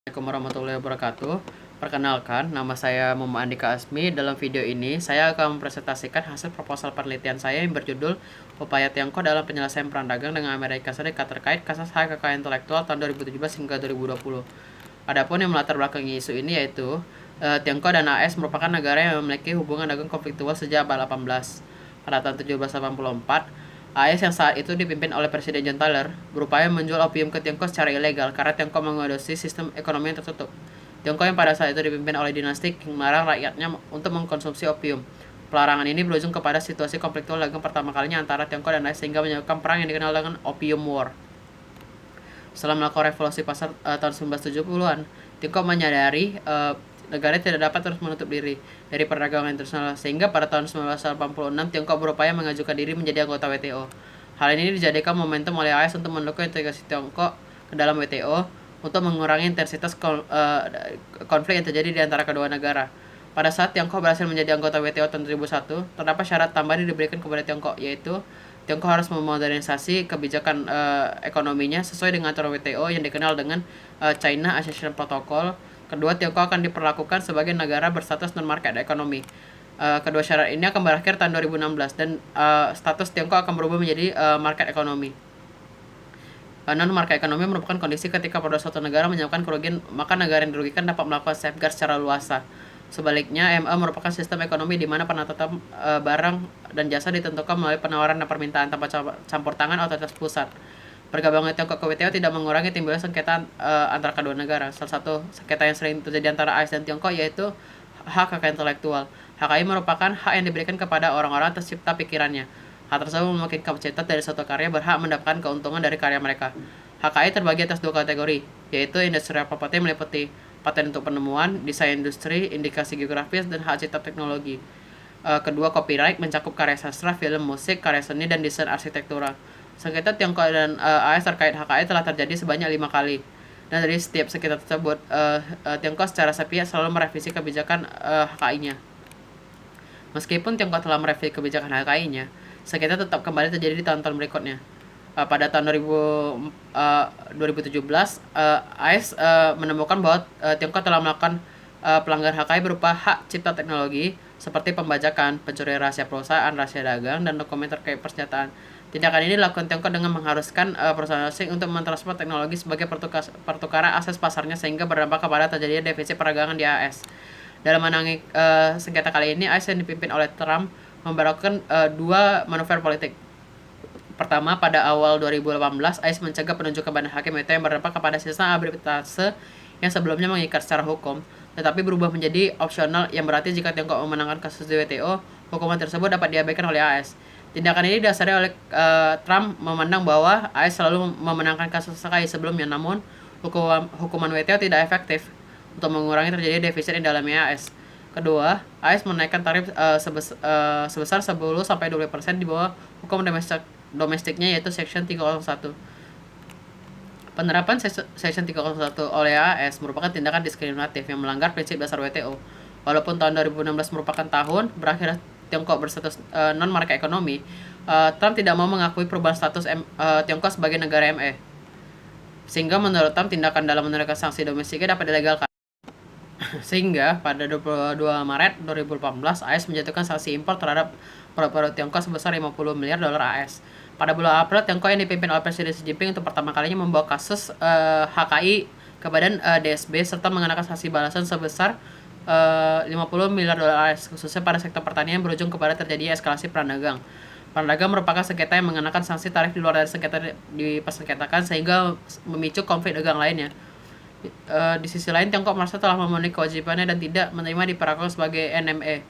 Assalamualaikum warahmatullahi wabarakatuh. Perkenalkan, nama saya Muhammad Andika Asmi. Dalam video ini, saya akan mempresentasikan hasil proposal penelitian saya yang berjudul Upaya Tiongkok dalam Penyelesaian Perang Dagang dengan Amerika Serikat terkait kasus hak kekayaan intelektual tahun 2017 hingga 2020. Adapun yang melatar belakangi isu ini yaitu Tiongkok dan AS merupakan negara yang memiliki hubungan dagang konfliktual sejak abad 18. Pada tahun 1784, AS yang saat itu dipimpin oleh Presiden John Tyler berupaya menjual opium ke Tiongkok secara ilegal karena Tiongkok mengadopsi sistem ekonomi yang tertutup. Tiongkok yang pada saat itu dipimpin oleh dinasti Qing melarang rakyatnya untuk mengkonsumsi opium. Pelarangan ini berujung kepada situasi konfliktual dagang pertama kalinya antara Tiongkok dan AS sehingga menyebabkan perang yang dikenal dengan Opium War. Setelah melakukan revolusi pasar tahun 1970-an, Tiongkok menyadari negara tidak dapat terus menutup diri dari perdagangan internasional, sehingga pada tahun 1986 Tiongkok berupaya mengajukan diri menjadi anggota WTO. Hal ini dijadikan momentum oleh AS untuk mendukung integrasi Tiongkok ke dalam WTO untuk mengurangi intensitas konflik yang terjadi di antara kedua negara. Pada saat Tiongkok berhasil menjadi anggota WTO tahun 2001, terdapat syarat tambahan yang diberikan kepada Tiongkok, yaitu Tiongkok harus memodernisasi kebijakan ekonominya sesuai dengan aturan WTO yang dikenal dengan China Accession Protocol. Kedua, Tiongkok akan diperlakukan sebagai negara berstatus non-market ekonomi. Kedua syarat ini akan berakhir tahun 2016 dan status Tiongkok akan berubah menjadi market ekonomi. Non-market ekonomi merupakan kondisi ketika pada suatu negara menyebabkan kerugian, maka negara yang dirugikan dapat melakukan safeguard secara luasa. Sebaliknya, MA merupakan sistem ekonomi di mana penata barang dan jasa ditentukan melalui penawaran dan permintaan tanpa campur tangan otoritas pusat. Bergabungnya Tiongkok ke WTO tidak mengurangi timbulnya sengketa antara kedua negara. Salah satu sengketa yang sering terjadi antara AS dan Tiongkok yaitu hak kekayaan intelektual. HKI merupakan hak yang diberikan kepada orang-orang atas cipta pikirannya. Hal tersebut memungkinkan pencipta dari suatu karya berhak mendapatkan keuntungan dari karya mereka. HKI terbagi atas dua kategori, yaitu industrial property meliputi paten untuk penemuan, desain industri, indikasi geografis, dan hak cipta teknologi. Kedua, copyright mencakup karya sastra, film, musik, karya seni, dan desain arsitektural. Sengketa Tiongkok dan AS terkait HKI telah terjadi sebanyak 5 kali. Dan dari setiap sengketa tersebut, Tiongkok secara sepihak selalu merevisi kebijakan HKI-nya. Meskipun Tiongkok telah merevisi kebijakan HKI-nya, sengketa tetap kembali terjadi di tahun-tahun berikutnya. Pada tahun 2017, AS menemukan bahwa Tiongkok telah melakukan pelanggaran HKI berupa hak cipta teknologi seperti pembajakan, pencurian rahasia perusahaan, rahasia dagang, dan dokumen terkait persenjataan. Tindakan ini dilakukan Tiongkok dengan mengharuskan perusahaan asing untuk mentransfer teknologi sebagai pertukaran akses pasarnya sehingga berdampak kepada terjadinya defisit perdagangan di AS. Dalam menangani sengketa kali ini, AS yang dipimpin oleh Trump memberlakukan dua manuver politik. Pertama, pada awal 2018, AS mencegah penunjukan badan hakim WTO yang berdampak kepada sistem arbitrase yang sebelumnya mengikat secara hukum, tetapi berubah menjadi opsional yang berarti jika Tiongkok memenangkan kasus di WTO, hukuman tersebut dapat diabaikan oleh AS. Tindakan ini didasari oleh Trump memandang bahwa AS selalu memenangkan kasus HKI sebelumnya, namun hukuman WTO tidak efektif untuk mengurangi terjadi defisit di dalamnya AS. Kedua, AS menaikkan tarif sebesar 10-20% di bawah hukum domestiknya yaitu Section 301. Penerapan Section 301 oleh AS merupakan tindakan diskriminatif yang melanggar prinsip dasar WTO. Walaupun tahun 2016 merupakan tahun berakhir Tiongkok berstatus non-market ekonomi, Trump tidak mau mengakui perubahan status Tiongkok sebagai negara ME. Sehingga menurut Trump, tindakan dalam menerikan sanksi domestiknya dapat dilegalkan. Sehingga pada 22 Maret 2018, AS menjatuhkan sanksi impor terhadap produk Tiongkok sebesar 50 miliar dolar AS. Pada bulan April, Tiongkok yang dipimpin oleh Presiden Xi Jinping untuk pertama kalinya membawa kasus HKI ke badan DSB serta mengenakan sanksi balasan sebesar 50 miliar dolar AS, khususnya pada sektor pertanian berujung kepada terjadinya eskalasi perang dagang. Perang dagang merupakan sengketa yang mengenakan sanksi tarif di luar dari sengketa dipersengketakan sehingga memicu konflik dagang lainnya. Di sisi lain, Tiongkok merasa telah memenuhi kewajibannya dan tidak menerima diperlakukan sebagai NME.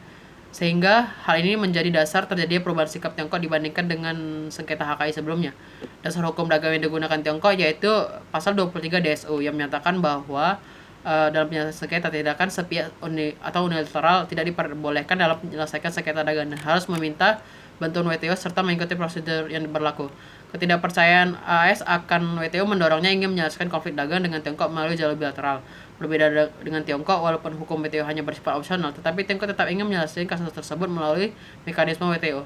Sehingga hal ini menjadi dasar terjadinya perubahan sikap Tiongkok dibandingkan dengan sengketa HKI sebelumnya. Dasar hukum dagang yang digunakan Tiongkok yaitu pasal 23 DSU yang menyatakan bahwa dalam penyelesaian sengketa tindakan sepihak atau unilateral tidak diperbolehkan dalam menyelesaikan sengketa dagang dan harus meminta bantuan WTO serta mengikuti prosedur yang berlaku. Ketidakpercayaan AS akan WTO mendorongnya ingin menyelesaikan konflik dagang dengan Tiongkok melalui jalur bilateral. Berbeda dengan Tiongkok, walaupun hukum WTO hanya bersifat opsional, tetapi Tiongkok tetap ingin menyelesaikan kasus tersebut melalui mekanisme WTO.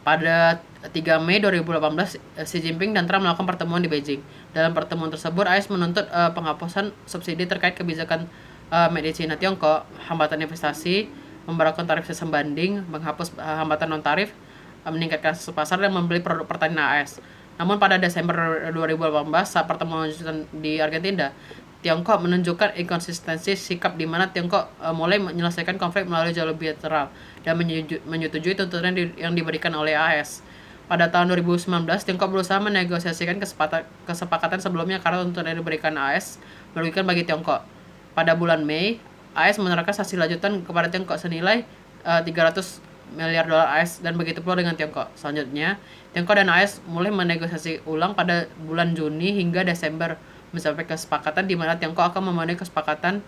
Pada 3 Mei 2018, Xi Jinping dan Trump melakukan pertemuan di Beijing. Dalam pertemuan tersebut, AS menuntut penghapusan subsidi terkait kebijakan Made in China Tiongkok, hambatan investasi, memberlakukan tarif sistem banding, menghapus hambatan non-tarif, meningkatkan akses pasar, dan membeli produk pertanian AS. Namun pada Desember 2018, saat pertemuan di Argentina, Tiongkok menunjukkan inkonsistensi sikap di mana Tiongkok mulai menyelesaikan konflik melalui jalur bilateral dan menyetujui tuntutan yang diberikan oleh AS. Pada tahun 2019, Tiongkok berusaha menegosiasikan kesepakatan sebelumnya karena tuntutan yang diberikan AS merugikan bagi Tiongkok. Pada bulan Mei, AS menerapkan sanksi lanjutan kepada Tiongkok senilai 300 miliar dolar AS dan begitu pula dengan Tiongkok. Selanjutnya, Tiongkok dan AS mulai menegosiasi ulang pada bulan Juni hingga Desember mencapai kesepakatan di mana Tiongkok akan memenuhi kesepakatan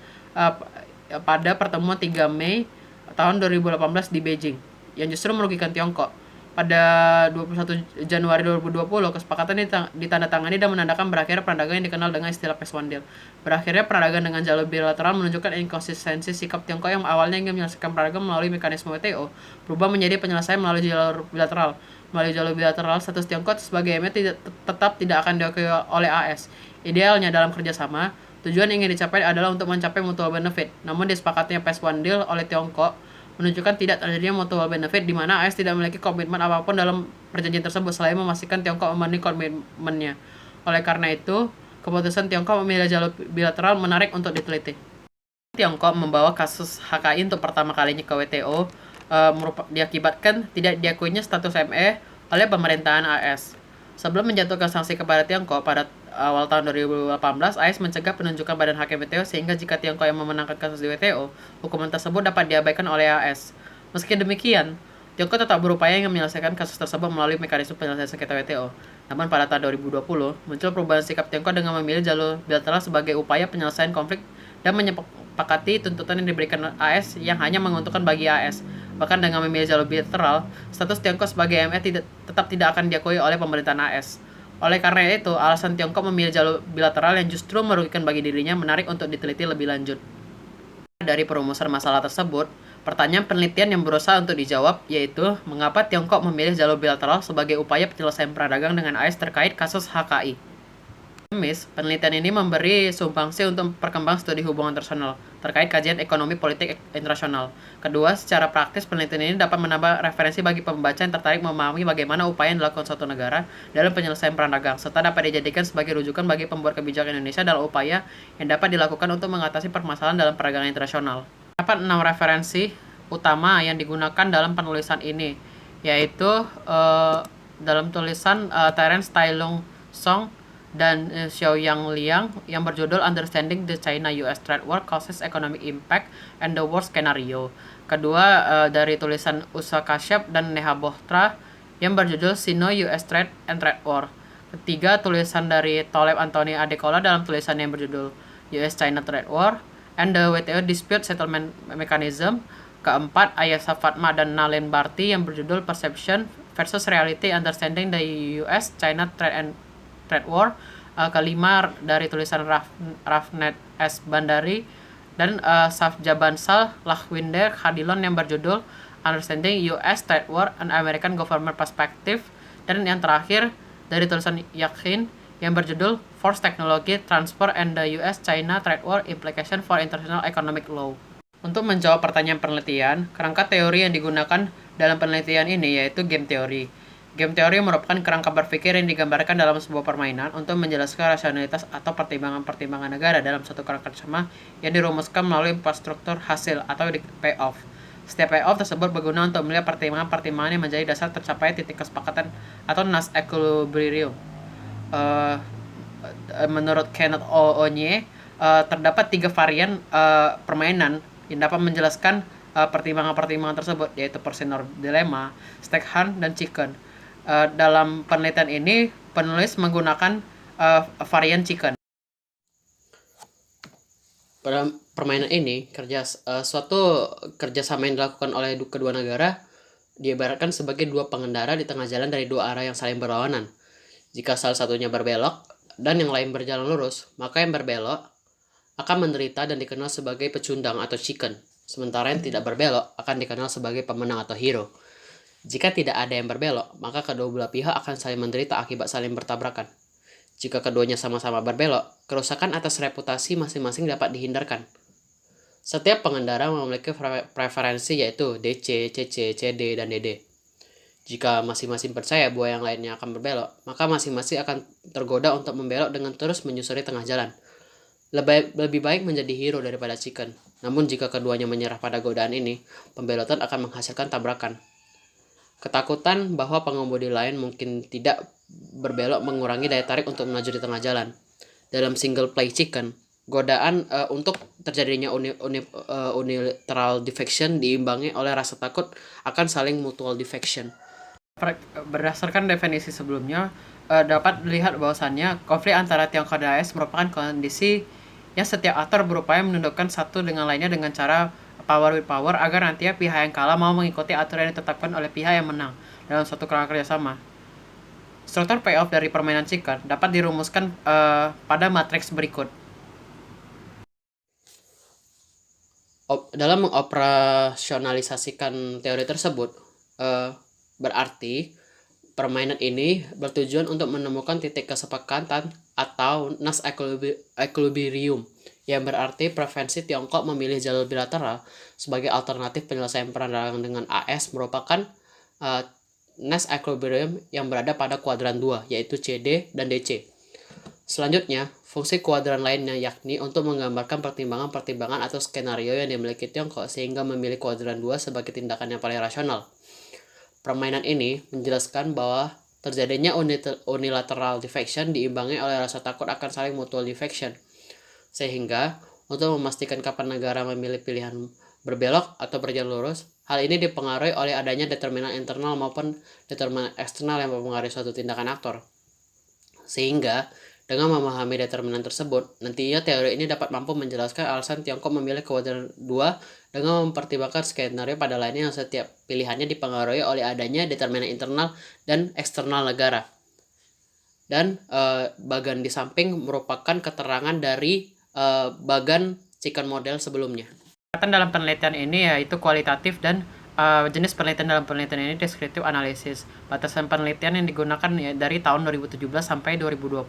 pada pertemuan 3 Mei tahun 2018 di Beijing yang justru merugikan Tiongkok. Pada 21 Januari 2020, kesepakatan ditandatangani dan menandakan berakhirnya perdagangan yang dikenal dengan istilah Phase One Deal. Berakhirnya perdagangan dengan jalur bilateral menunjukkan inkonsistensi sikap Tiongkok yang awalnya ingin menyelesaikan perdagangan melalui mekanisme WTO, berubah menjadi penyelesaian melalui jalur bilateral. Melalui jalur bilateral, status Tiongkok sebagai ME tetap tidak akan diakui oleh AS. Idealnya dalam kerjasama, tujuan yang ingin dicapai adalah untuk mencapai mutual benefit. Namun disepakatnya Phase One Deal oleh Tiongkok menunjukkan tidak terjadinya mutual benefit di mana AS tidak memiliki komitmen apapun dalam perjanjian tersebut selain memastikan Tiongkok memenuhi komitmennya. Oleh karena itu, keputusan Tiongkok memilih jalur bilateral menarik untuk diteliti. Tiongkok membawa kasus HKI untuk pertama kalinya ke WTO diakibatkan tidak diakuinya status ME oleh pemerintahan AS. Sebelum menjatuhkan sanksi kepada Tiongkok pada awal tahun 2018, AS mencegah penunjukan badan hakim WTO sehingga jika Tiongkok yang memenangkan kasus di WTO, hukuman tersebut dapat diabaikan oleh AS. Meski demikian, Tiongkok tetap berupaya ingin menyelesaikan kasus tersebut melalui mekanisme penyelesaian sengketa WTO. Namun pada tahun 2020, muncul perubahan sikap Tiongkok dengan memilih jalur bilateral sebagai upaya penyelesaian konflik dan menyepakati tuntutan yang diberikan AS yang hanya menguntungkan bagi AS. Bahkan dengan memilih jalur bilateral, status Tiongkok sebagai ME tetap tidak akan diakui oleh pemerintahan AS. Oleh karena itu, alasan Tiongkok memilih jalur bilateral yang justru merugikan bagi dirinya menarik untuk diteliti lebih lanjut. Dari perumusan masalah tersebut, pertanyaan penelitian yang berusaha untuk dijawab yaitu mengapa Tiongkok memilih jalur bilateral sebagai upaya penyelesaian perdagangan dengan AS terkait kasus HKI. Penelitian ini memberi sumbangsi untuk perkembangan studi hubungan internasional terkait kajian ekonomi politik internasional. Kedua, secara praktis penelitian ini dapat menambah referensi bagi pembaca yang tertarik memahami bagaimana upaya yang dilakukan suatu negara dalam penyelesaian perang dagang, serta dapat dijadikan sebagai rujukan bagi pembuat kebijakan Indonesia dalam upaya yang dapat dilakukan untuk mengatasi permasalahan dalam perdagangan internasional. Dapat 6 referensi utama yang digunakan dalam penulisan ini, yaitu dalam tulisan Terence Tai Lung Song dan Xiaoyang Liang yang berjudul Understanding the China-US Trade War Causes Economic Impact and the Worst Scenario. Kedua, dari tulisan Usha Kashyap dan Neha Bohtra yang berjudul Sino-US Trade and Trade War. Ketiga, tulisan dari Taleb Anthony Adekola dalam tulisan yang berjudul US-China Trade War and the WTO Dispute Settlement Mechanism. Keempat, Ayesha Fatma dan Nalin Bharti yang berjudul Perception versus Reality Understanding the US-China Trade War. Kelima, dari tulisan Rafnet S. Bandari dan Safja Bansal Lakhwinder Khadilon yang berjudul Understanding US Trade War and American Government Perspective. Dan yang terakhir dari tulisan Yakhin yang berjudul Force Technology Transfer and the US-China Trade War Implication for International Economic Law. Untuk menjawab pertanyaan penelitian, kerangka teori yang digunakan dalam penelitian ini yaitu game teori. Game teori merupakan kerangka berpikir yang digambarkan dalam sebuah permainan untuk menjelaskan rasionalitas atau pertimbangan-pertimbangan negara dalam suatu kerjasama yang dirumuskan melalui infrastruktur hasil atau payoff. Setiap payoff tersebut berguna untuk melihat pertimbangan-pertimbangan yang menjadi dasar tercapai titik kesepakatan atau Nash equilibrium. Menurut Kenneth Onye, terdapat 3 varian permainan yang dapat menjelaskan pertimbangan-pertimbangan tersebut, yaitu Personer Dilemma, Stake Hunt, dan Chicken. Dalam penelitian ini, penulis menggunakan varian Chicken. Pada permainan ini, suatu kerjasama yang dilakukan oleh kedua negara diibaratkan sebagai 2 pengendara di tengah jalan dari 2 arah yang saling berlawanan. Jika salah satunya berbelok dan yang lain berjalan lurus, maka yang berbelok akan menderita dan dikenal sebagai pecundang atau chicken, sementara yang tidak berbelok akan dikenal sebagai pemenang atau hero. Jika tidak ada yang berbelok, maka kedua belah pihak akan saling menderita akibat saling bertabrakan. Jika keduanya sama-sama berbelok, kerusakan atas reputasi masing-masing dapat dihindarkan. Setiap pengendara memiliki preferensi yaitu DC, CC, CD, dan DD. Jika masing-masing percaya bahwa yang lainnya akan berbelok, maka masing-masing akan tergoda untuk membelok dengan terus menyusuri tengah jalan. Lebih baik menjadi hero daripada chicken. Namun jika keduanya menyerah pada godaan ini, pembelotan akan menghasilkan tabrakan. Ketakutan bahwa pengemudi lain mungkin tidak berbelok mengurangi daya tarik untuk melaju di tengah jalan. Dalam single play chicken, godaan untuk terjadinya unilateral defection diimbangi oleh rasa takut akan saling mutual defection. Berdasarkan definisi sebelumnya, dapat dilihat bahwasannya konflik antara Tiongkok dan AS merupakan kondisi yang setiap aktor berupaya menundukkan satu dengan lainnya dengan cara power with power agar nantinya pihak yang kalah mau mengikuti aturan yang ditetapkan oleh pihak yang menang dalam suatu kerjasama. Struktur payoff dari permainan chicken dapat dirumuskan pada matriks berikut. Dalam mengoperasionalisasikan teori tersebut, berarti permainan ini bertujuan untuk menemukan titik kesepakatan atau Nash equilibrium, yang berarti preferensi Tiongkok memilih jalur bilateral sebagai alternatif penyelesaian perang dengan AS merupakan Nash equilibrium yang berada pada kuadran 2, yaitu CD dan DC. Selanjutnya, fungsi kuadran lainnya yakni untuk menggambarkan pertimbangan-pertimbangan atau skenario yang dimiliki Tiongkok sehingga memilih kuadran 2 sebagai tindakan yang paling rasional. Permainan ini menjelaskan bahwa terjadinya unilateral defection diimbangi oleh rasa takut akan saling mutual defection. Sehingga, untuk memastikan kapan negara memilih pilihan berbelok atau berjalan lurus, hal ini dipengaruhi oleh adanya determinan internal maupun determinan eksternal yang mempengaruhi suatu tindakan aktor. Sehingga, dengan memahami determinan tersebut, nantinya teori ini dapat mampu menjelaskan alasan Tiongkok memilih kuadran 2 dengan mempertimbangkan skenario pada lainnya yang setiap pilihannya dipengaruhi oleh adanya determinan internal dan eksternal negara. Dan bagan di samping merupakan keterangan dari bagan chicken model sebelumnya. Dalam penelitian ini yaitu kualitatif dan jenis penelitian dalam penelitian ini deskriptif analisis. Batasan penelitian yang digunakan ya, dari tahun 2017 sampai 2020.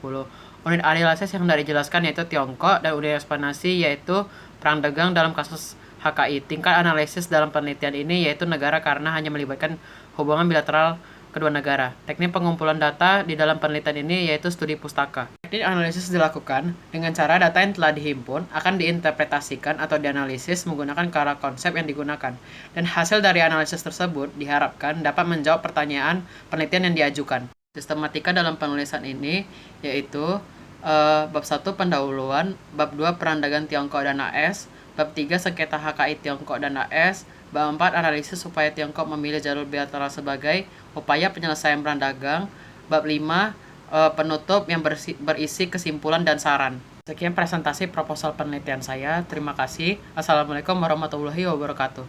Unit analisis yang dijelaskan yaitu Tiongkok dan unit eksplanasi yaitu perang dagang dalam kasus HKI. Tingkat analisis dalam penelitian ini yaitu negara karena hanya melibatkan hubungan bilateral kedua negara. Teknik pengumpulan data di dalam penelitian ini yaitu studi pustaka. Teknik analisis dilakukan dengan cara data yang telah dihimpun akan diinterpretasikan atau dianalisis menggunakan cara konsep yang digunakan. Dan hasil dari analisis tersebut diharapkan dapat menjawab pertanyaan penelitian yang diajukan. Sistematika dalam penulisan ini yaitu bab 1 pendahuluan, bab 2 perang dagang Tiongkok dan AS, bab 3 sengketa HKI Tiongkok dan AS, bab 4 analisis supaya Tiongkok memilih jalur bilateral sebagai upaya penyelesaian perang dagang, bab 5 penutup yang berisi kesimpulan dan saran. Sekian presentasi proposal penelitian saya. Terima kasih. Assalamualaikum warahmatullahi wabarakatuh.